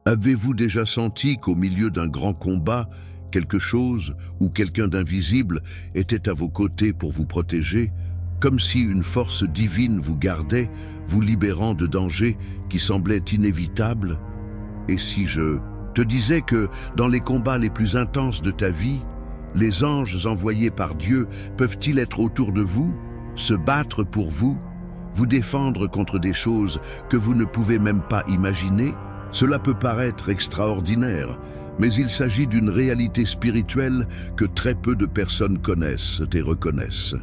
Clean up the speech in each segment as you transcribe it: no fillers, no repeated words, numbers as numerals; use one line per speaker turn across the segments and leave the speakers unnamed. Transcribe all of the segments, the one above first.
Avez-vous déjà senti qu'au milieu d'un grand combat, quelque chose ou quelqu'un d'invisible était à vos côtés pour vous protéger, comme si une force divine vous gardait, vous libérant de dangers qui semblaient inévitables? Et si je te disais que dans les combats les plus intenses de ta vie, les anges envoyés par Dieu peuvent-ils être autour de vous, se battre pour vous, vous défendre contre des choses que vous ne pouvez même pas imaginer? Cela peut paraître extraordinaire, mais il s'agit d'une réalité spirituelle que très peu de personnes connaissent et reconnaissent.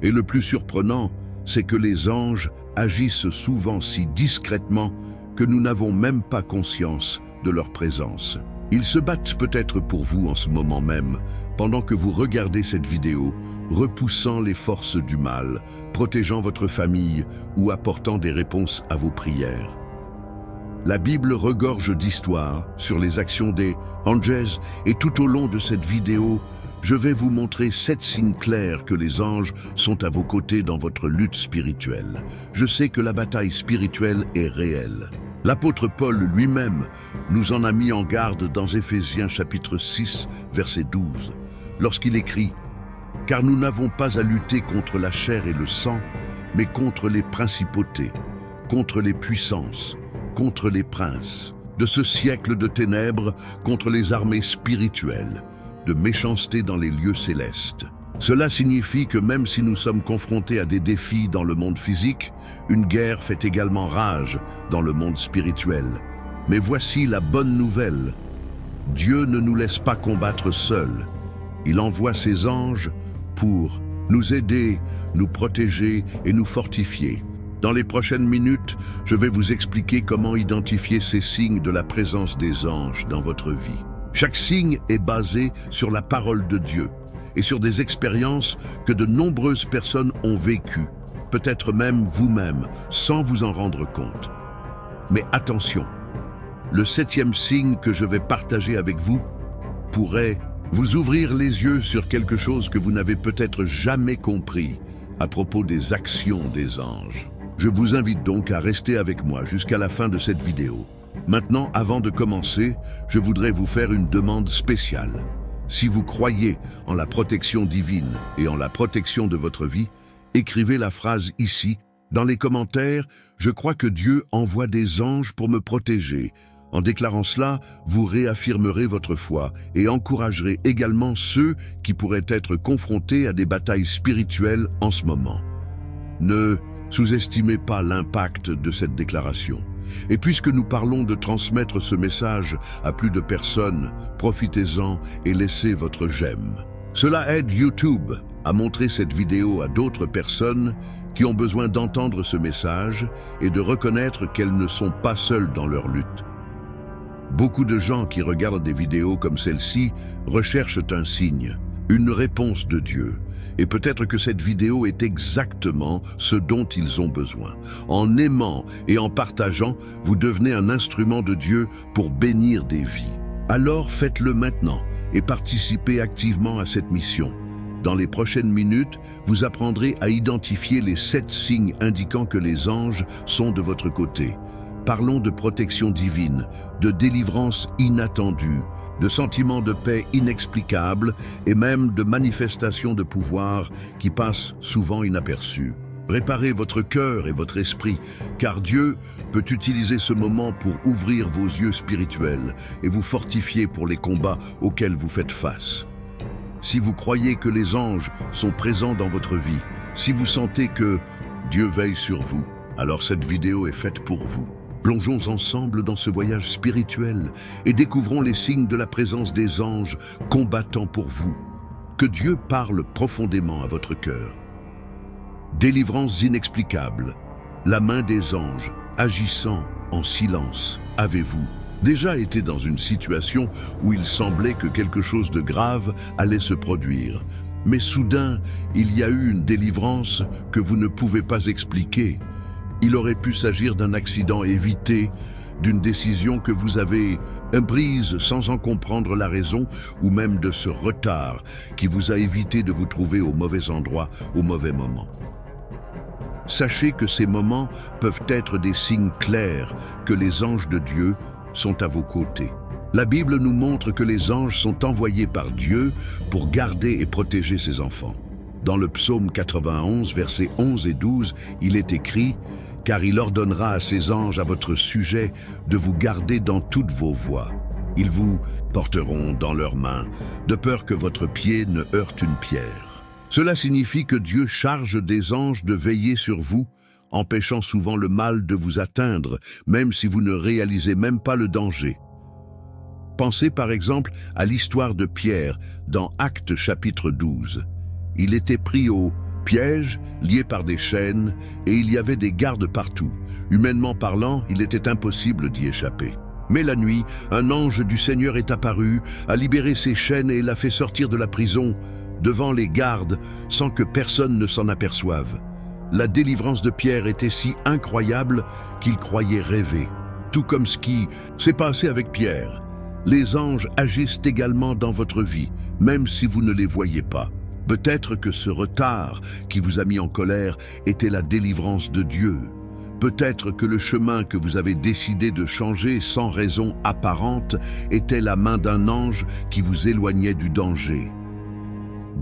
Et le plus surprenant, c'est que les anges agissent souvent si discrètement que nous n'avons même pas conscience de leur présence. Ils se battent peut-être pour vous en ce moment même, pendant que vous regardez cette vidéo, repoussant les forces du mal, protégeant votre famille ou apportant des réponses à vos prières. La Bible regorge d'histoires sur les actions des angels et tout au long de cette vidéo, je vais vous montrer 7 signes clairs que les anges sont à vos côtés dans votre lutte spirituelle. Je sais que la bataille spirituelle est réelle. L'apôtre Paul lui-même nous en a mis en garde dans Éphésiens chapitre 6, verset 12, lorsqu'il écrit « Car nous n'avons pas à lutter contre la chair et le sang, mais contre les principautés, contre les puissances, contre les princes, de ce siècle de ténèbres, contre les armées spirituelles, de méchanceté dans les lieux célestes. » Cela signifie que même si nous sommes confrontés à des défis dans le monde physique, une guerre fait également rage dans le monde spirituel. Mais voici la bonne nouvelle. Dieu ne nous laisse pas combattre seuls. Il envoie ses anges pour nous aider, nous protéger et nous fortifier. Dans les prochaines minutes, je vais vous expliquer comment identifier ces signes de la présence des anges dans votre vie. Chaque signe est basé sur la parole de Dieu et sur des expériences que de nombreuses personnes ont vécues, peut-être même vous-même, sans vous en rendre compte. Mais attention, le 7e signe que je vais partager avec vous pourrait vous ouvrir les yeux sur quelque chose que vous n'avez peut-être jamais compris à propos des actions des anges. Je vous invite donc à rester avec moi jusqu'à la fin de cette vidéo. Maintenant, avant de commencer, je voudrais vous faire une demande spéciale. Si vous croyez en la protection divine et en la protection de votre vie, écrivez la phrase ici, dans les commentaires, « Je crois que Dieu envoie des anges pour me protéger ». En déclarant cela, vous réaffirmerez votre foi et encouragerez également ceux qui pourraient être confrontés à des batailles spirituelles en ce moment. Ne sous-estimez pas l'impact de cette déclaration. Et puisque nous parlons de transmettre ce message à plus de personnes, profitez-en et laissez votre j'aime. Cela aide YouTube à montrer cette vidéo à d'autres personnes qui ont besoin d'entendre ce message et de reconnaître qu'elles ne sont pas seules dans leur lutte. Beaucoup de gens qui regardent des vidéos comme celle-ci recherchent un signe, une réponse de Dieu. Et peut-être que cette vidéo est exactement ce dont ils ont besoin. En aimant et en partageant, vous devenez un instrument de Dieu pour bénir des vies. Alors faites-le maintenant et participez activement à cette mission. Dans les prochaines minutes, vous apprendrez à identifier les 7 signes indiquant que les anges sont de votre côté. Parlons de protection divine, de délivrance inattendue, de sentiments de paix inexplicables et même de manifestations de pouvoir qui passent souvent inaperçues. Préparez votre cœur et votre esprit, car Dieu peut utiliser ce moment pour ouvrir vos yeux spirituels et vous fortifier pour les combats auxquels vous faites face. Si vous croyez que les anges sont présents dans votre vie, si vous sentez que Dieu veille sur vous, alors cette vidéo est faite pour vous. Plongeons ensemble dans ce voyage spirituel et découvrons les signes de la présence des anges combattant pour vous. Que Dieu parle profondément à votre cœur. Délivrance inexplicable. La main des anges agissant en silence. Avez-vous déjà été dans une situation où il semblait que quelque chose de grave allait se produire, mais soudain, il y a eu une délivrance que vous ne pouvez pas expliquer? Il aurait pu s'agir d'un accident évité, d'une décision que vous avez prise sans en comprendre la raison, ou même de ce retard qui vous a évité de vous trouver au mauvais endroit, au mauvais moment. Sachez que ces moments peuvent être des signes clairs que les anges de Dieu sont à vos côtés. La Bible nous montre que les anges sont envoyés par Dieu pour garder et protéger ses enfants. Dans le psaume 91, versets 11 et 12, il est écrit « Car il ordonnera à ses anges à votre sujet de vous garder dans toutes vos voies. Ils vous porteront dans leurs mains, de peur que votre pied ne heurte une pierre. » Cela signifie que Dieu charge des anges de veiller sur vous, empêchant souvent le mal de vous atteindre, même si vous ne réalisez même pas le danger. Pensez par exemple à l'histoire de Pierre dans Actes chapitre 12. Il était pris au piège, lié par des chaînes, et il y avait des gardes partout. Humainement parlant, il était impossible d'y échapper. Mais la nuit, un ange du Seigneur est apparu, a libéré ses chaînes et l'a fait sortir de la prison, devant les gardes, sans que personne ne s'en aperçoive. La délivrance de Pierre était si incroyable qu'il croyait rêver. Tout comme ce qui s'est passé avec Pierre. Les anges agissent également dans votre vie, même si vous ne les voyez pas. Peut-être que ce retard qui vous a mis en colère était la délivrance de Dieu. Peut-être que le chemin que vous avez décidé de changer sans raison apparente était la main d'un ange qui vous éloignait du danger.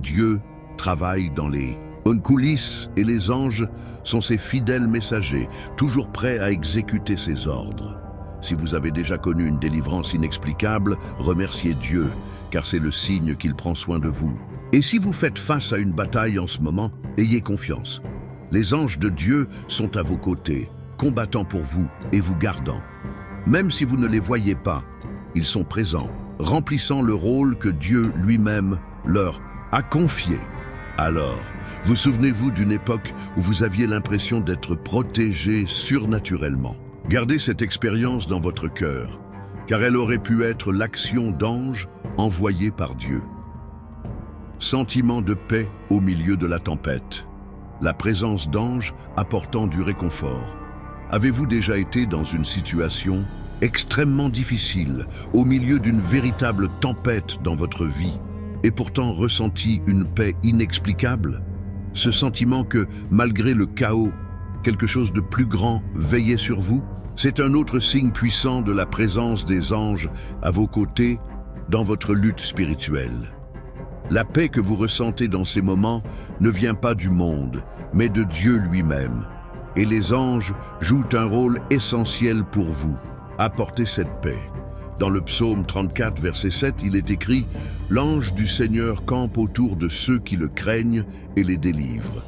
Dieu travaille dans les coulisses et les anges sont ses fidèles messagers, toujours prêts à exécuter ses ordres. Si vous avez déjà connu une délivrance inexplicable, remerciez Dieu, car c'est le signe qu'il prend soin de vous. Et si vous faites face à une bataille en ce moment, ayez confiance. Les anges de Dieu sont à vos côtés, combattant pour vous et vous gardant. Même si vous ne les voyez pas, ils sont présents, remplissant le rôle que Dieu lui-même leur a confié. Alors, vous souvenez-vous d'une époque où vous aviez l'impression d'être protégé surnaturellement. Gardez cette expérience dans votre cœur, car elle aurait pu être l'action d'anges envoyés par Dieu. Sentiment de paix au milieu de la tempête. La présence d'anges apportant du réconfort. Avez-vous déjà été dans une situation extrêmement difficile, au milieu d'une véritable tempête dans votre vie, et pourtant ressenti une paix inexplicable? Ce sentiment que, malgré le chaos, quelque chose de plus grand veillait sur vous? C'est un autre signe puissant de la présence des anges à vos côtés dans votre lutte spirituelle. La paix que vous ressentez dans ces moments ne vient pas du monde, mais de Dieu lui-même. Et les anges jouent un rôle essentiel pour vous. Apportez cette paix. Dans le psaume 34, verset 7, il est écrit « L'ange du Seigneur campe autour de ceux qui le craignent et les délivre ».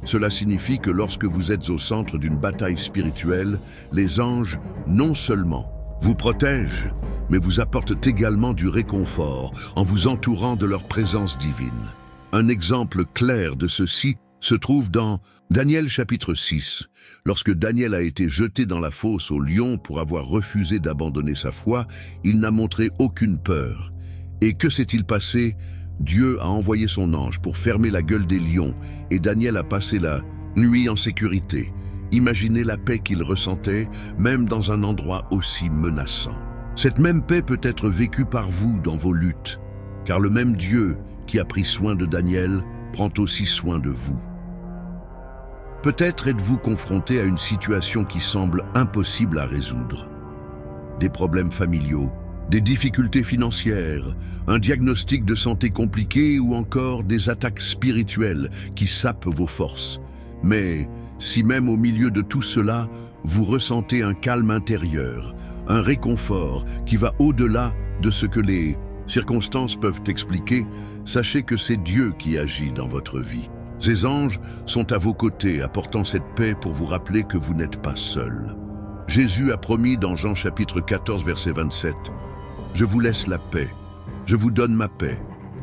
Cela signifie que lorsque vous êtes au centre d'une bataille spirituelle, les anges non seulement vous protègent, mais vous apportent également du réconfort en vous entourant de leur présence divine. Un exemple clair de ceci se trouve dans Daniel chapitre 6. Lorsque Daniel a été jeté dans la fosse au lion pour avoir refusé d'abandonner sa foi, il n'a montré aucune peur. Et que s'est-il passé ? Dieu a envoyé son ange pour fermer la gueule des lions et Daniel a passé la nuit en sécurité. Imaginez la paix qu'il ressentait, même dans un endroit aussi menaçant. Cette même paix peut être vécue par vous dans vos luttes, car le même Dieu qui a pris soin de Daniel prend aussi soin de vous. Peut-être êtes-vous confronté à une situation qui semble impossible à résoudre. Des problèmes familiaux, des difficultés financières, un diagnostic de santé compliqué ou encore des attaques spirituelles qui sapent vos forces. Mais si même au milieu de tout cela, vous ressentez un calme intérieur, un réconfort qui va au-delà de ce que les circonstances peuvent expliquer, sachez que c'est Dieu qui agit dans votre vie. Ces anges sont à vos côtés, apportant cette paix pour vous rappeler que vous n'êtes pas seul. Jésus a promis dans Jean chapitre 14, verset 27, « Je vous laisse la paix, je vous donne ma paix,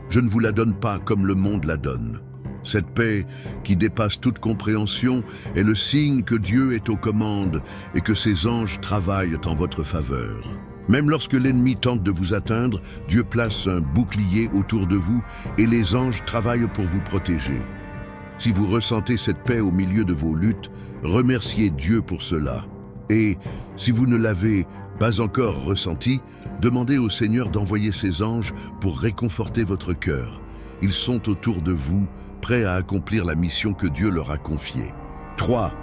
je ne vous la donne pas comme le monde la donne. » Cette paix qui dépasse toute compréhension est le signe que Dieu est aux commandes et que ses anges travaillent en votre faveur. Même lorsque l'ennemi tente de vous atteindre, Dieu place un bouclier autour de vous et les anges travaillent pour vous protéger. Si vous ressentez cette paix au milieu de vos luttes, remerciez Dieu pour cela. Et si vous ne l'avez pas encore ressenti, demandez au Seigneur d'envoyer ses anges pour réconforter votre cœur. Ils sont autour de vous, prêts à accomplir la mission que Dieu leur a confiée. 3.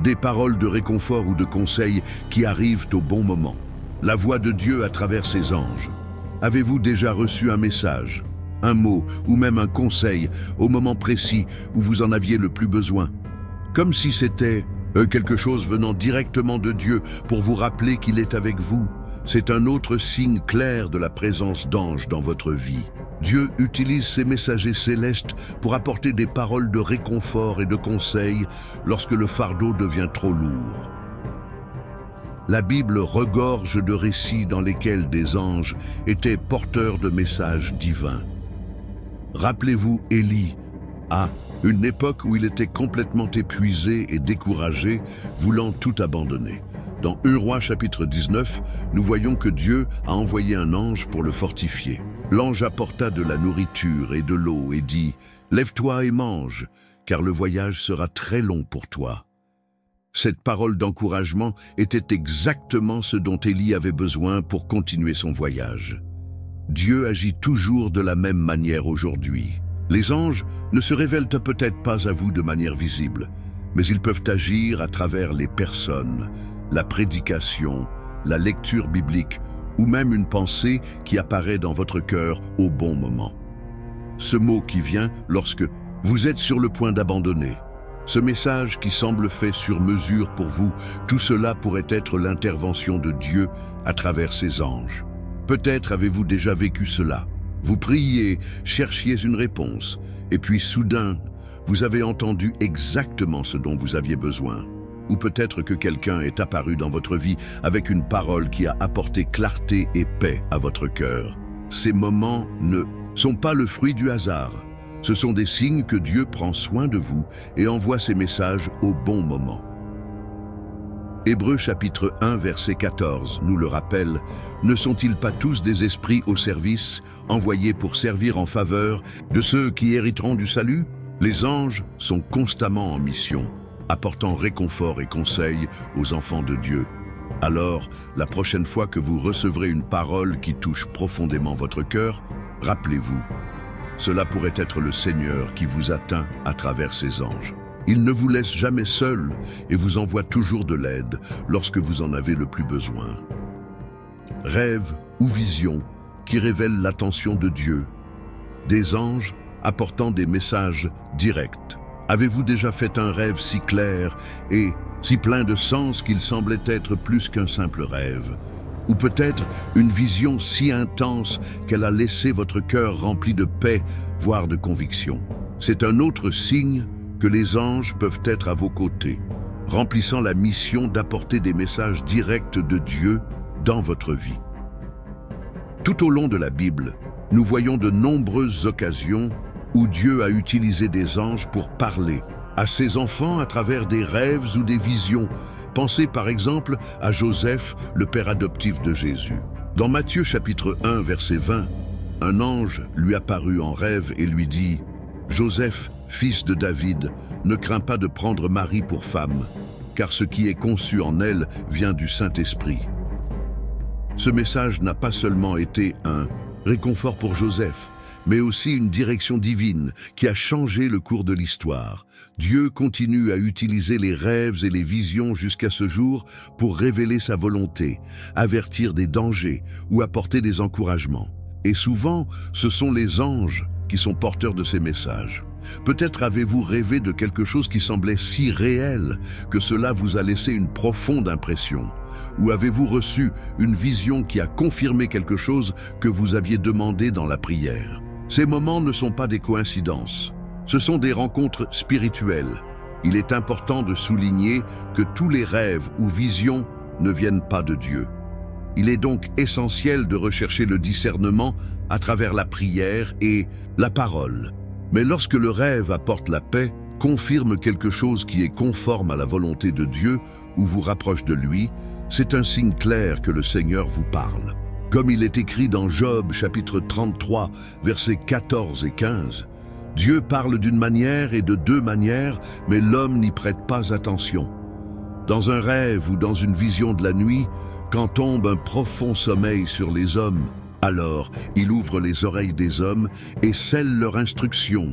Des paroles de réconfort ou de conseil qui arrivent au bon moment. La voix de Dieu à travers ses anges. Avez-vous déjà reçu un message, un mot ou même un conseil au moment précis où vous en aviez le plus besoin? Comme si c'était quelque chose venant directement de Dieu pour vous rappeler qu'il est avec vous. C'est un autre signe clair de la présence d'anges dans votre vie. Dieu utilise ses messagers célestes pour apporter des paroles de réconfort et de conseil lorsque le fardeau devient trop lourd. La Bible regorge de récits dans lesquels des anges étaient porteurs de messages divins. Rappelez-vous Élie, à une époque où il était complètement épuisé et découragé, voulant tout abandonner. Dans 1 Roi chapitre 19, nous voyons que Dieu a envoyé un ange pour le fortifier. L'ange apporta de la nourriture et de l'eau et dit « Lève-toi et mange, car le voyage sera très long pour toi. » Cette parole d'encouragement était exactement ce dont Élie avait besoin pour continuer son voyage. Dieu agit toujours de la même manière aujourd'hui. Les anges ne se révèlent peut-être pas à vous de manière visible, mais ils peuvent agir à travers les personnes, la prédication, la lecture biblique ou même une pensée qui apparaît dans votre cœur au bon moment. Ce mot qui vient lorsque vous êtes sur le point d'abandonner. Ce message qui semble fait sur mesure pour vous, tout cela pourrait être l'intervention de Dieu à travers ses anges. Peut-être avez-vous déjà vécu cela. Vous priez, cherchiez une réponse, et puis soudain, vous avez entendu exactement ce dont vous aviez besoin. Ou peut-être que quelqu'un est apparu dans votre vie avec une parole qui a apporté clarté et paix à votre cœur. Ces moments ne sont pas le fruit du hasard. Ce sont des signes que Dieu prend soin de vous et envoie ses messages au bon moment. Hébreux chapitre 1 verset 14 nous le rappelle, « Ne sont-ils pas tous des esprits au service, envoyés pour servir en faveur de ceux qui hériteront du salut ?» Les anges sont constamment en mission, apportant réconfort et conseil aux enfants de Dieu. Alors, la prochaine fois que vous recevrez une parole qui touche profondément votre cœur, rappelez-vous, cela pourrait être le Seigneur qui vous atteint à travers ses anges. Il ne vous laisse jamais seul et vous envoie toujours de l'aide lorsque vous en avez le plus besoin. Rêve ou vision qui révèlent l'attention de Dieu. Des anges apportant des messages directs. Avez-vous déjà fait un rêve si clair et si plein de sens qu'il semblait être plus qu'un simple rêve? Ou peut-être une vision si intense qu'elle a laissé votre cœur rempli de paix, voire de conviction. C'est un autre signe que les anges peuvent être à vos côtés, remplissant la mission d'apporter des messages directs de Dieu dans votre vie. Tout au long de la Bible, nous voyons de nombreuses occasions où Dieu a utilisé des anges pour parler à ses enfants à travers des rêves ou des visions. Pensez par exemple à Joseph, le père adoptif de Jésus. Dans Matthieu chapitre 1 verset 20, un ange lui apparut en rêve et lui dit « Joseph, fils de David, ne crains pas de prendre Marie pour femme, car ce qui est conçu en elle vient du Saint-Esprit. » Ce message n'a pas seulement été un réconfort pour Joseph, mais aussi une direction divine qui a changé le cours de l'histoire. Dieu continue à utiliser les rêves et les visions jusqu'à ce jour pour révéler sa volonté, avertir des dangers ou apporter des encouragements. Et souvent, ce sont les anges qui sont porteurs de ces messages. Peut-être avez-vous rêvé de quelque chose qui semblait si réel que cela vous a laissé une profonde impression. Ou avez-vous reçu une vision qui a confirmé quelque chose que vous aviez demandé dans la prière? Ces moments ne sont pas des coïncidences, ce sont des rencontres spirituelles. Il est important de souligner que tous les rêves ou visions ne viennent pas de Dieu. Il est donc essentiel de rechercher le discernement à travers la prière et la parole. Mais lorsque le rêve apporte la paix, confirme quelque chose qui est conforme à la volonté de Dieu ou vous rapproche de lui, c'est un signe clair que le Seigneur vous parle. Comme il est écrit dans Job chapitre 33, versets 14 et 15, « Dieu parle d'une manière et de deux manières, mais l'homme n'y prête pas attention. Dans un rêve ou dans une vision de la nuit, quand tombe un profond sommeil sur les hommes, alors il ouvre les oreilles des hommes et scelle leur instruction.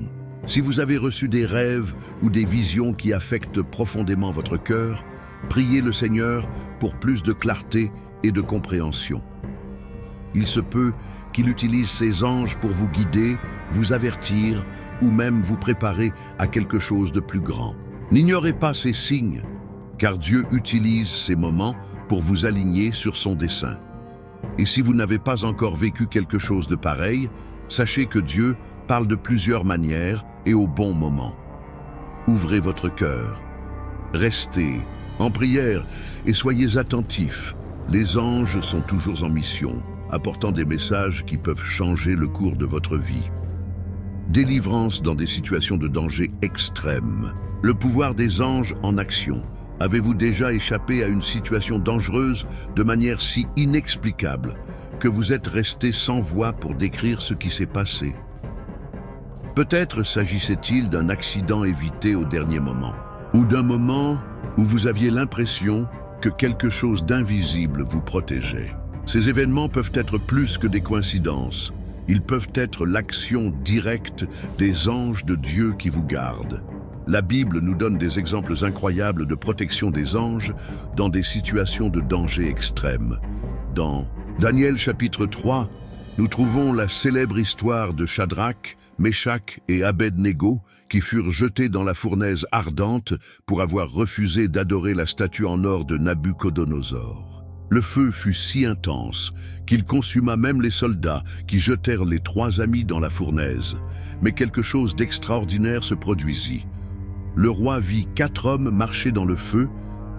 Si vous avez reçu des rêves ou des visions qui affectent profondément votre cœur, priez le Seigneur pour plus de clarté et de compréhension. Il se peut qu'il utilise ses anges pour vous guider, vous avertir ou même vous préparer à quelque chose de plus grand. N'ignorez pas ces signes, car Dieu utilise ces moments pour vous aligner sur son dessein. Et si vous n'avez pas encore vécu quelque chose de pareil, sachez que Dieu parle de plusieurs manières et au bon moment. Ouvrez votre cœur, restez en prière et soyez attentifs. Les anges sont toujours en mission, apportant des messages qui peuvent changer le cours de votre vie. Délivrance dans des situations de danger extrême. Le pouvoir des anges en action. Avez-vous déjà échappé à une situation dangereuse de manière si inexplicable que vous êtes resté sans voix pour décrire ce qui s'est passé? Peut-être s'agissait-il d'un accident évité au dernier moment, ou d'un moment où vous aviez l'impression que quelque chose d'invisible vous protégeait. Ces événements peuvent être plus que des coïncidences. Ils peuvent être l'action directe des anges de Dieu qui vous gardent. La Bible nous donne des exemples incroyables de protection des anges dans des situations de danger extrême. Dans Daniel chapitre 3, nous trouvons la célèbre histoire de Shadrach, Meshach et Abed-Négo qui furent jetés dans la fournaise ardente pour avoir refusé d'adorer la statue en or de Nabuchodonosor. Le feu fut si intense qu'il consuma même les soldats qui jetèrent les 3 amis dans la fournaise. Mais quelque chose d'extraordinaire se produisit. Le roi vit 4 hommes marcher dans le feu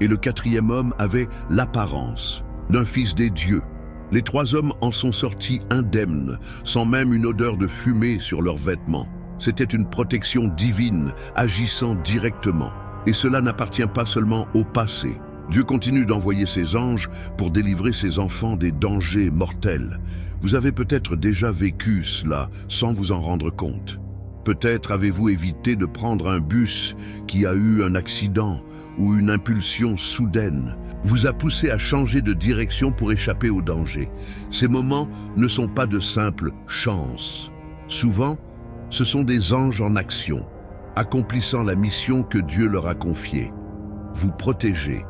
et le 4e homme avait l'apparence d'un fils des dieux. Les 3 hommes en sont sortis indemnes, sans même une odeur de fumée sur leurs vêtements. C'était une protection divine agissant directement. Et cela n'appartient pas seulement au passé. Dieu continue d'envoyer ses anges pour délivrer ses enfants des dangers mortels. Vous avez peut-être déjà vécu cela sans vous en rendre compte. Peut-être avez-vous évité de prendre un bus qui a eu un accident ou une impulsion soudaine vous a poussé à changer de direction pour échapper au danger. Ces moments ne sont pas de simples chances. Souvent, ce sont des anges en action, accomplissant la mission que Dieu leur a confiée. Vous protéger,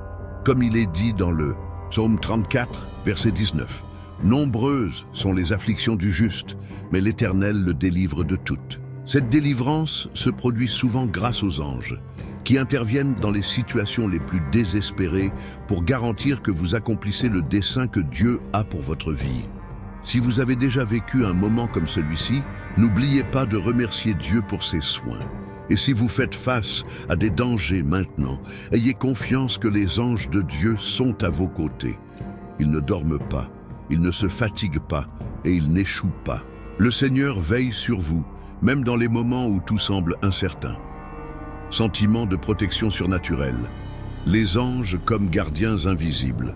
comme il est dit dans le Psaume 34, verset 19. « Nombreuses sont les afflictions du juste, mais l'Éternel le délivre de toutes. » Cette délivrance se produit souvent grâce aux anges, qui interviennent dans les situations les plus désespérées pour garantir que vous accomplissez le dessein que Dieu a pour votre vie. Si vous avez déjà vécu un moment comme celui-ci, n'oubliez pas de remercier Dieu pour ses soins. Et si vous faites face à des dangers maintenant, ayez confiance que les anges de Dieu sont à vos côtés. Ils ne dorment pas, ils ne se fatiguent pas et ils n'échouent pas. Le Seigneur veille sur vous, même dans les moments où tout semble incertain. Sentiment de protection surnaturelle. Les anges comme gardiens invisibles.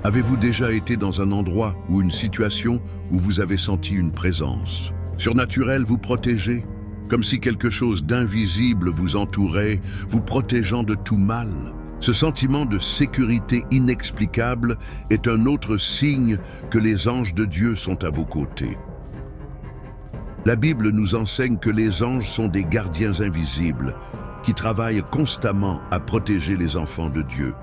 Avez-vous déjà été dans un endroit ou une situation où vous avez senti une présence surnaturelle vous protéger, comme si quelque chose d'invisible vous entourait, vous protégeant de tout mal? Ce sentiment de sécurité inexplicable est un autre signe que les anges de Dieu sont à vos côtés. La Bible nous enseigne que les anges sont des gardiens invisibles qui travaillent constamment à protéger les enfants de Dieu.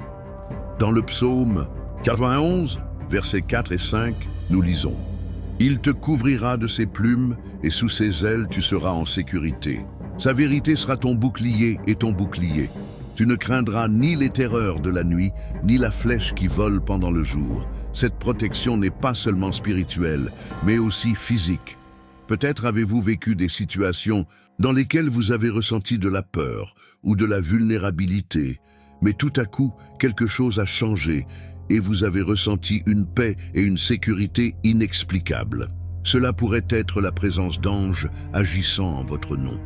Dans le psaume 91, versets 4 et 5, nous lisons « Il te couvrira de ses plumes et sous ses ailes tu seras en sécurité. Sa vérité sera ton bouclier et ton bouclier. Tu ne craindras ni les terreurs de la nuit, ni la flèche qui vole pendant le jour. » Cette protection n'est pas seulement spirituelle, mais aussi physique. Peut-être avez-vous vécu des situations dans lesquelles vous avez ressenti de la peur ou de la vulnérabilité, mais tout à coup, quelque chose a changé et vous avez ressenti une paix et une sécurité inexplicables. Cela pourrait être la présence d'anges agissant en votre nom.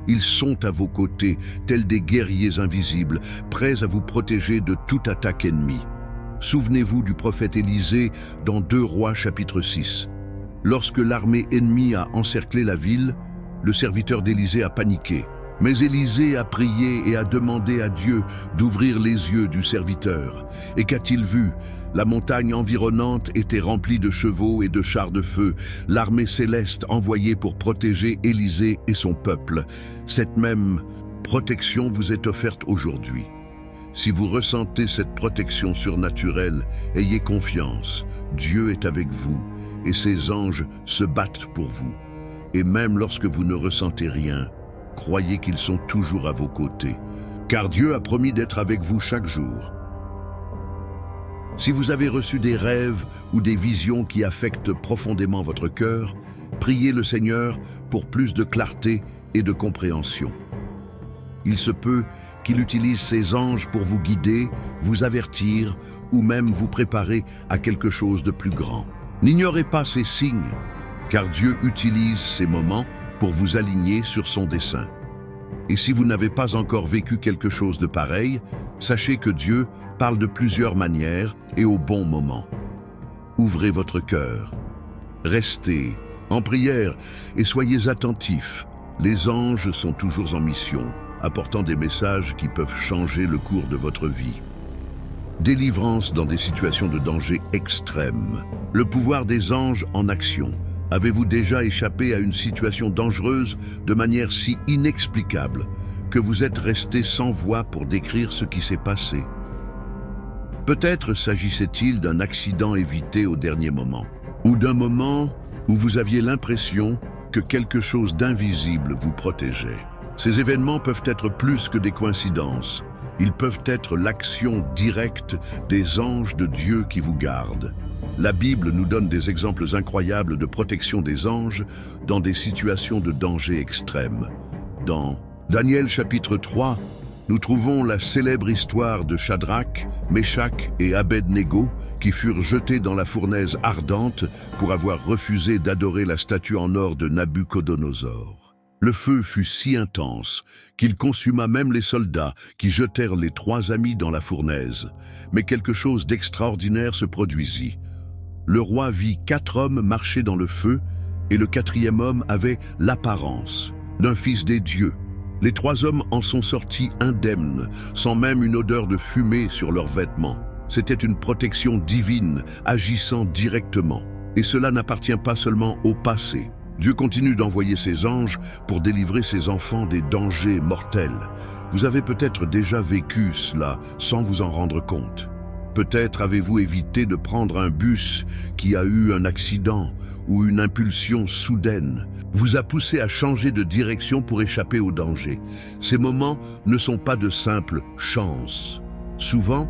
Ils sont à vos côtés, tels des guerriers invisibles, prêts à vous protéger de toute attaque ennemie. Souvenez-vous du prophète Élisée dans 2 Rois chapitre 6. Lorsque l'armée ennemie a encerclé la ville, le serviteur d'Élisée a paniqué. Mais Élisée a prié et a demandé à Dieu d'ouvrir les yeux du serviteur. Et qu'a-t-il vu? La montagne environnante était remplie de chevaux et de chars de feu, l'armée céleste envoyée pour protéger Élisée et son peuple. Cette même protection vous est offerte aujourd'hui. Si vous ressentez cette protection surnaturelle, ayez confiance, Dieu est avec vous et ses anges se battent pour vous. Et même lorsque vous ne ressentez rien, croyez qu'ils sont toujours à vos côtés, car Dieu a promis d'être avec vous chaque jour. Si vous avez reçu des rêves ou des visions qui affectent profondément votre cœur, priez le Seigneur pour plus de clarté et de compréhension. Il se peut qu'il utilise ses anges pour vous guider, vous avertir ou même vous préparer à quelque chose de plus grand. N'ignorez pas ces signes, car Dieu utilise ces moments pour vous aligner sur son dessein. Et si vous n'avez pas encore vécu quelque chose de pareil, sachez que Dieu parle de plusieurs manières et au bon moment. Ouvrez votre cœur, restez en prière et soyez attentifs. Les anges sont toujours en mission, apportant des messages qui peuvent changer le cours de votre vie. Délivrance dans des situations de danger extrême. Le pouvoir des anges en action. Avez-vous déjà échappé à une situation dangereuse de manière si inexplicable que vous êtes resté sans voix pour décrire ce qui s'est passé? Peut-être s'agissait-il d'un accident évité au dernier moment, ou d'un moment où vous aviez l'impression que quelque chose d'invisible vous protégeait. Ces événements peuvent être plus que des coïncidences. Ils peuvent être l'action directe des anges de Dieu qui vous gardent. La Bible nous donne des exemples incroyables de protection des anges dans des situations de danger extrême. Dans Daniel chapitre 3, nous trouvons la célèbre histoire de Shadrach, Meshach et Abed-Négo qui furent jetés dans la fournaise ardente pour avoir refusé d'adorer la statue en or de Nabuchodonosor. Le feu fut si intense qu'il consuma même les soldats qui jetèrent les 3 amis dans la fournaise. Mais quelque chose d'extraordinaire se produisit. Le roi vit 4 hommes marcher dans le feu et le 4e homme avait l'apparence d'un fils des dieux. Les 3 hommes en sont sortis indemnes, sans même une odeur de fumée sur leurs vêtements. C'était une protection divine, agissant directement. Et cela n'appartient pas seulement au passé. Dieu continue d'envoyer ses anges pour délivrer ses enfants des dangers mortels. Vous avez peut-être déjà vécu cela sans vous en rendre compte. Peut-être avez-vous évité de prendre un bus qui a eu un accident ou une impulsion soudaine vous a poussé à changer de direction pour échapper au danger. Ces moments ne sont pas de simples chances. Souvent,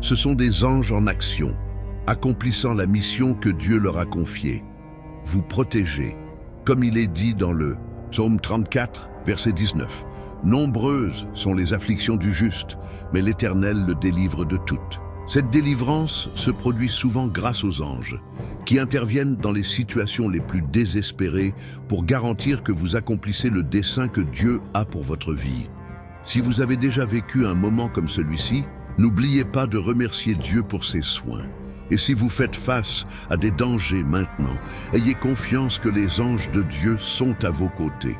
ce sont des anges en action, accomplissant la mission que Dieu leur a confiée. Vous protéger, comme il est dit dans le Psaume 34, verset 19. « Nombreuses sont les afflictions du juste, mais l'Éternel le délivre de toutes. » Cette délivrance se produit souvent grâce aux anges, qui interviennent dans les situations les plus désespérées pour garantir que vous accomplissez le dessein que Dieu a pour votre vie. Si vous avez déjà vécu un moment comme celui-ci, n'oubliez pas de remercier Dieu pour ses soins. Et si vous faites face à des dangers maintenant, ayez confiance que les anges de Dieu sont à vos côtés.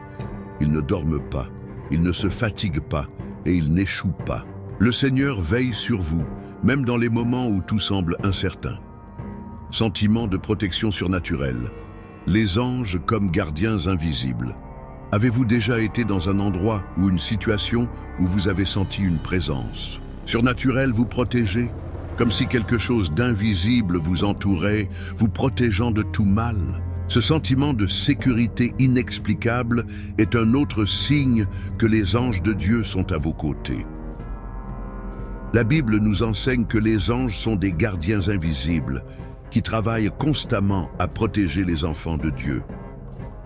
Ils ne dorment pas, ils ne se fatiguent pas et ils n'échouent pas. Le Seigneur veille sur vous, même dans les moments où tout semble incertain. Sentiment de protection surnaturelle. Les anges comme gardiens invisibles. Avez-vous déjà été dans un endroit ou une situation où vous avez senti une présence surnaturelle vous protéger, comme si quelque chose d'invisible vous entourait, vous protégeant de tout mal? Ce sentiment de sécurité inexplicable est un autre signe que les anges de Dieu sont à vos côtés. La Bible nous enseigne que les anges sont des gardiens invisibles qui travaillent constamment à protéger les enfants de Dieu.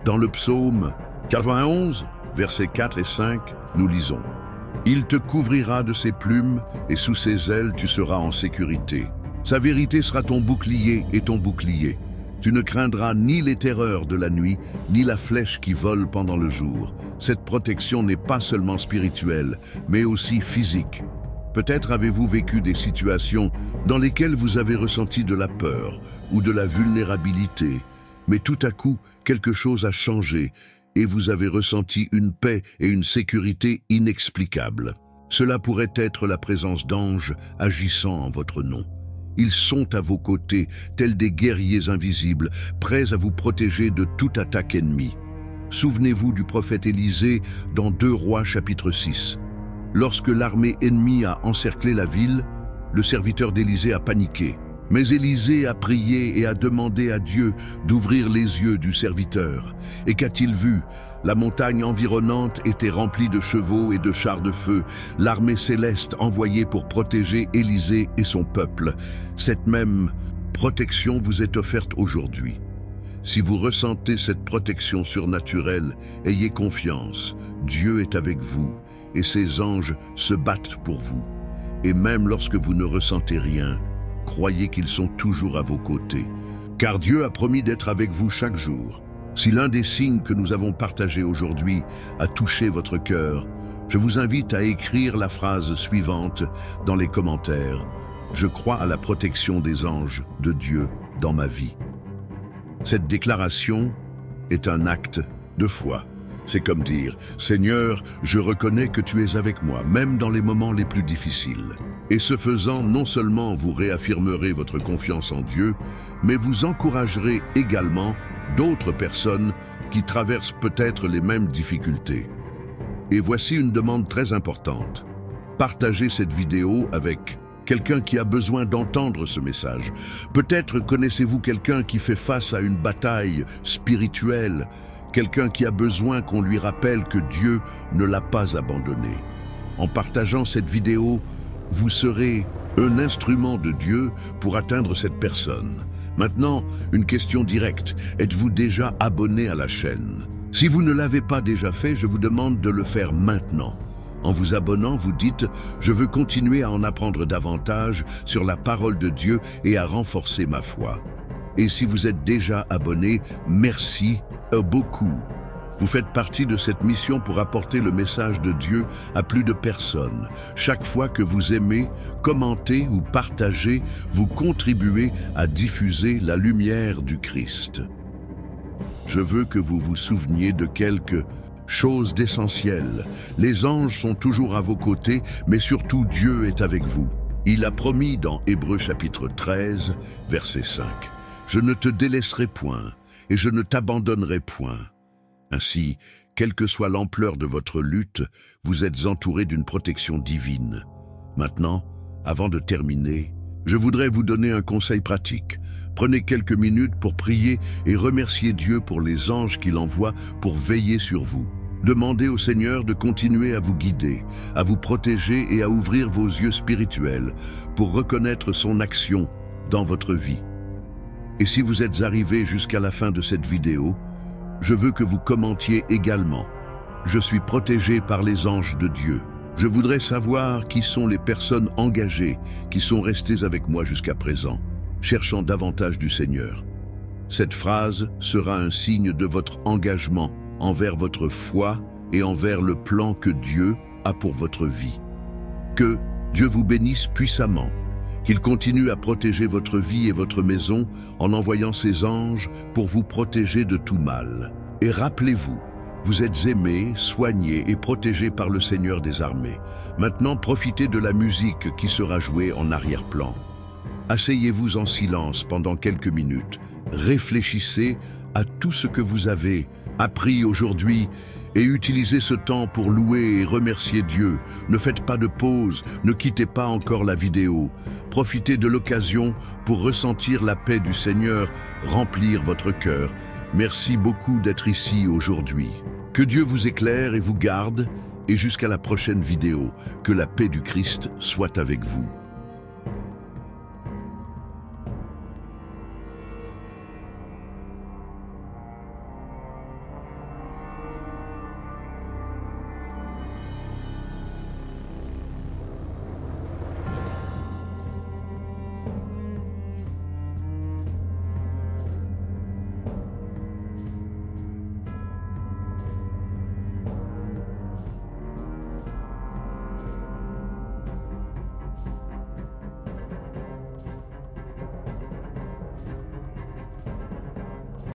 Dans le psaume 91, versets 4 et 5, nous lisons « Il te couvrira de ses plumes et sous ses ailes tu seras en sécurité. Sa vérité sera ton bouclier et ton bouclier. Tu ne craindras ni les terreurs de la nuit, ni la flèche qui vole pendant le jour. » Cette protection n'est pas seulement spirituelle, mais aussi physique. Peut-être avez-vous vécu des situations dans lesquelles vous avez ressenti de la peur ou de la vulnérabilité, mais tout à coup, quelque chose a changé et vous avez ressenti une paix et une sécurité inexplicables. Cela pourrait être la présence d'anges agissant en votre nom. Ils sont à vos côtés, tels des guerriers invisibles, prêts à vous protéger de toute attaque ennemie. Souvenez-vous du prophète Élisée dans 2 Rois chapitre 6. Lorsque l'armée ennemie a encerclé la ville, le serviteur d'Élisée a paniqué. Mais Élisée a prié et a demandé à Dieu d'ouvrir les yeux du serviteur. Et qu'a-t-il vu? La montagne environnante était remplie de chevaux et de chars de feu, l'armée céleste envoyée pour protéger Élisée et son peuple. Cette même protection vous est offerte aujourd'hui. Si vous ressentez cette protection surnaturelle, ayez confiance. Dieu est avec vous et ses anges se battent pour vous. Et même lorsque vous ne ressentez rien, croyez qu'ils sont toujours à vos côtés. Car Dieu a promis d'être avec vous chaque jour. Si l'un des signes que nous avons partagés aujourd'hui a touché votre cœur, je vous invite à écrire la phrase suivante dans les commentaires. Je crois à la protection des anges de Dieu dans ma vie. Cette déclaration est un acte de foi. C'est comme dire, Seigneur, je reconnais que tu es avec moi, même dans les moments les plus difficiles. Et ce faisant, non seulement vous réaffirmerez votre confiance en Dieu, mais vous encouragerez également d'autres personnes qui traversent peut-être les mêmes difficultés. Et voici une demande très importante. Partagez cette vidéo avec quelqu'un qui a besoin d'entendre ce message. Peut-être connaissez-vous quelqu'un qui fait face à une bataille spirituelle, quelqu'un qui a besoin qu'on lui rappelle que Dieu ne l'a pas abandonné. En partageant cette vidéo, vous serez un instrument de Dieu pour atteindre cette personne. Maintenant, une question directe. Êtes-vous déjà abonné à la chaîne? Si vous ne l'avez pas déjà fait, je vous demande de le faire maintenant. En vous abonnant, vous dites « Je veux continuer à en apprendre davantage sur la parole de Dieu et à renforcer ma foi ». Et si vous êtes déjà abonné, merci beaucoup. Vous faites partie de cette mission pour apporter le message de Dieu à plus de personnes. Chaque fois que vous aimez, commentez ou partagez, vous contribuez à diffuser la lumière du Christ. Je veux que vous vous souveniez de quelque chose d'essentiel. Les anges sont toujours à vos côtés, mais surtout Dieu est avec vous. Il a promis dans Hébreux chapitre 13, verset 5. « Je ne te délaisserai point, et je ne t'abandonnerai point. » Ainsi, quelle que soit l'ampleur de votre lutte, vous êtes entouré d'une protection divine. Maintenant, avant de terminer, je voudrais vous donner un conseil pratique. Prenez quelques minutes pour prier et remercier Dieu pour les anges qu'il envoie pour veiller sur vous. Demandez au Seigneur de continuer à vous guider, à vous protéger et à ouvrir vos yeux spirituels pour reconnaître son action dans votre vie. Et si vous êtes arrivé jusqu'à la fin de cette vidéo, je veux que vous commentiez également. Je suis protégé par les anges de Dieu. Je voudrais savoir qui sont les personnes engagées qui sont restées avec moi jusqu'à présent, cherchant davantage du Seigneur. Cette phrase sera un signe de votre engagement envers votre foi et envers le plan que Dieu a pour votre vie. Que Dieu vous bénisse puissamment, qu'il continue à protéger votre vie et votre maison en envoyant ses anges pour vous protéger de tout mal. Et rappelez-vous, vous êtes aimés, soignés et protégés par le Seigneur des armées. Maintenant, profitez de la musique qui sera jouée en arrière-plan. Asseyez-vous en silence pendant quelques minutes. Réfléchissez à tout ce que vous avez appris aujourd'hui et utilisez ce temps pour louer et remercier Dieu. Ne faites pas de pause, ne quittez pas encore la vidéo. Profitez de l'occasion pour ressentir la paix du Seigneur remplir votre cœur. Merci beaucoup d'être ici aujourd'hui. Que Dieu vous éclaire et vous garde, et jusqu'à la prochaine vidéo, que la paix du Christ soit avec vous.